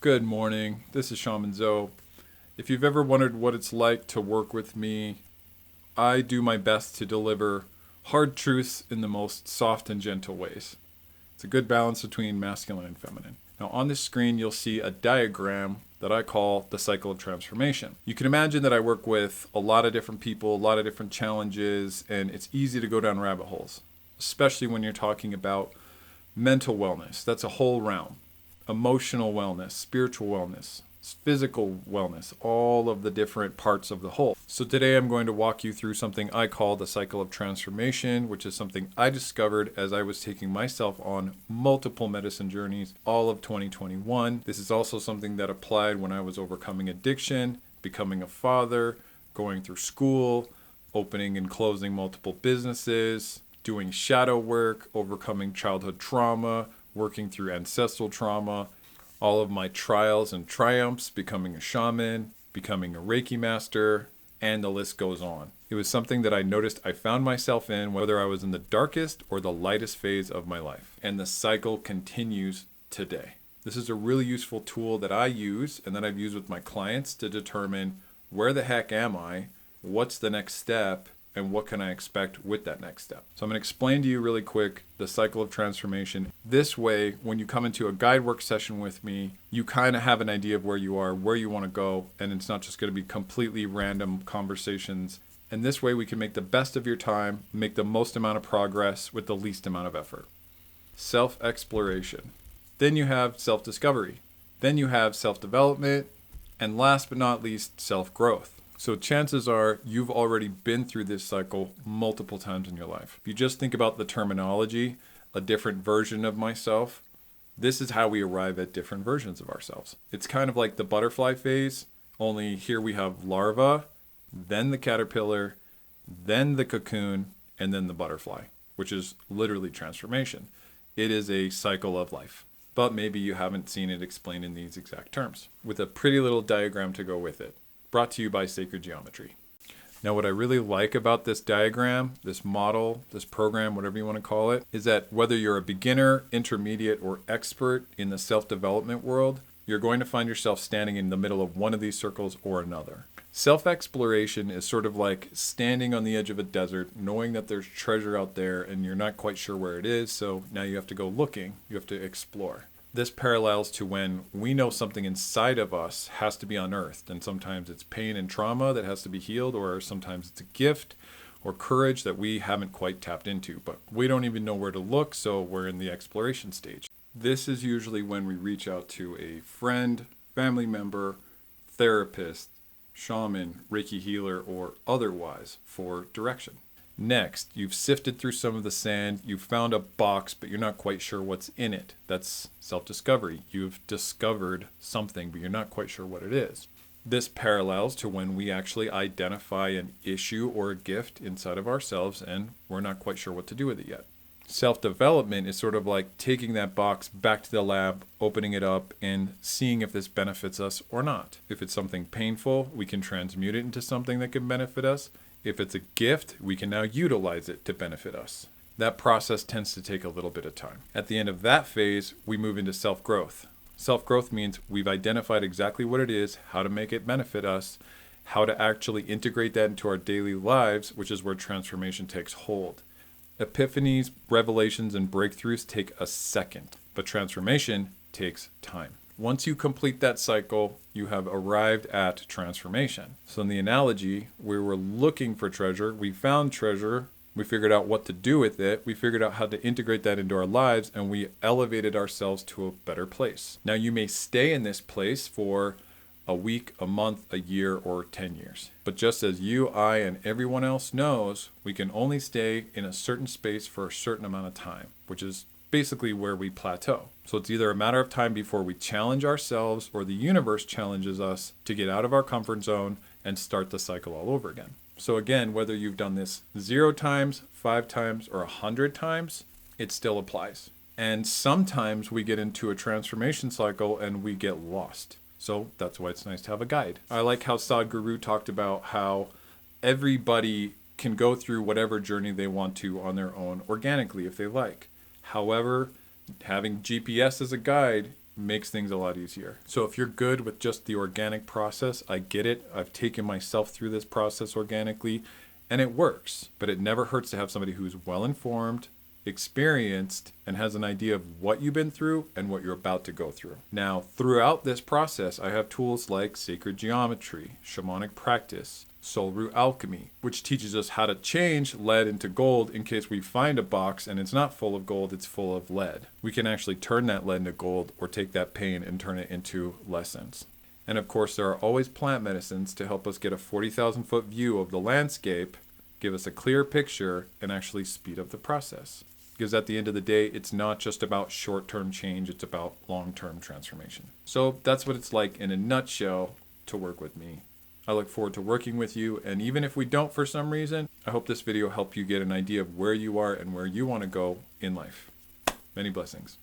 Good morning. This is Shaman. If you've ever wondered what it's like to work with me, I do my best to deliver hard truths in the most soft and gentle ways. It's a good balance between masculine and feminine. Now, on this screen, you'll see a diagram that I call the cycle of transformation. You can imagine that I work with a lot of different people, a lot of different challenges, and it's easy to go down rabbit holes, especially when you're talking about mental wellness. That's a whole realm. Emotional wellness, spiritual wellness, physical wellness, all of the different parts of the whole. So today I'm going to walk you through something I call the cycle of transformation, which is something I discovered as I was taking myself on multiple medicine journeys all of 2021. This is also something that applied when I was overcoming addiction, becoming a father, going through school, opening and closing multiple businesses, doing shadow work, overcoming childhood trauma, working through ancestral trauma, all of my trials and triumphs, becoming a shaman, becoming a Reiki master, and the list goes on. It was something that I noticed I found myself in, whether I was in the darkest or the lightest phase of my life. And the cycle continues today. This is a really useful tool that I use and that I've used with my clients to determine where the heck am I, what's the next step, and what can I expect with that next step. So I'm going to explain to you really quick the cycle of transformation. This way, when you come into a guide work session with me, you kind of have an idea of where you are, where you want to go, and it's not just going to be completely random conversations. And this way we can make the best of your time, make the most amount of progress with the least amount of effort. Self-exploration. Then you have self-discovery. Then you have self-development. And last but not least, self-growth. So chances are you've already been through this cycle multiple times in your life. If you just think about the terminology, a different version of myself, this is how we arrive at different versions of ourselves. It's kind of like the butterfly phase, only here we have larva, then the caterpillar, then the cocoon, and then the butterfly, which is literally transformation. It is a cycle of life. But maybe you haven't seen it explained in these exact terms, with a pretty little diagram to go with it. Brought to you by Sacred Geometry. Now, what I really like about this diagram, this model, this program, whatever you want to call it, is that whether you're a beginner, intermediate, or expert in the self-development world, you're going to find yourself standing in the middle of one of these circles or another. Self-exploration is sort of like standing on the edge of a desert, knowing that there's treasure out there and you're not quite sure where it is, so now you have to go looking, you have to explore. This parallels to when we know something inside of us has to be unearthed, and sometimes it's pain and trauma that has to be healed, or sometimes it's a gift or courage that we haven't quite tapped into, but we don't even know where to look, so we're in the exploration stage. This is usually when we reach out to a friend, family member, therapist, shaman, Reiki healer, or otherwise for direction. Next, you've sifted through some of the sand, you've found a box, but you're not quite sure what's in it. That's self-discovery. You've discovered something, but you're not quite sure what it is. This parallels to when we actually identify an issue or a gift inside of ourselves and we're not quite sure what to do with it yet. Self-development is sort of like taking that box back to the lab, opening it up, and seeing if this benefits us or not. If it's something painful, we can transmute it into something that can benefit us. If it's a gift, we can now utilize it to benefit us. That process tends to take a little bit of time. At the end of that phase, we move into self-growth. Self-growth means we've identified exactly what it is, how to make it benefit us, how to actually integrate that into our daily lives, which is where transformation takes hold. Epiphanies, revelations, and breakthroughs take a second, but transformation takes time. Once you complete that cycle, you have arrived at transformation. So in the analogy, we were looking for treasure, we found treasure, we figured out what to do with it, we figured out how to integrate that into our lives, and we elevated ourselves to a better place. Now you may stay in this place for a week, a month, a year, or 10 years. But just as you, I, and everyone else knows, we can only stay in a certain space for a certain amount of time, which is basically where we plateau. So it's either a matter of time before we challenge ourselves or the universe challenges us to get out of our comfort zone and start the cycle all over again. So again, whether you've done this 0 times, 5 times, or 100 times, it still applies. And sometimes we get into a transformation cycle and we get lost. So that's why it's nice to have a guide. I like how Sadhguru talked about how everybody can go through whatever journey they want to on their own organically if they like. However, having GPS as a guide makes things a lot easier. So if you're good with just the organic process, I get it. I've taken myself through this process organically and it works, but it never hurts to have somebody who's well informed, experienced, and has an idea of what you've been through and what you're about to go through. Now, throughout this process, I have tools like sacred geometry, shamanic practice, soul root alchemy, which teaches us how to change lead into gold in case we find a box and it's not full of gold, it's full of lead. We can actually turn that lead into gold or take that pain and turn it into lessons. And of course, there are always plant medicines to help us get a 40,000 foot view of the landscape, give us a clear picture, and actually speed up the process. Because at the end of the day, it's not just about short-term change, it's about long-term transformation. So that's what it's like in a nutshell to work with me. I look forward to working with you, and even if we don't for some reason, I hope this video helped you get an idea of where you are and where you want to go in life. Many blessings.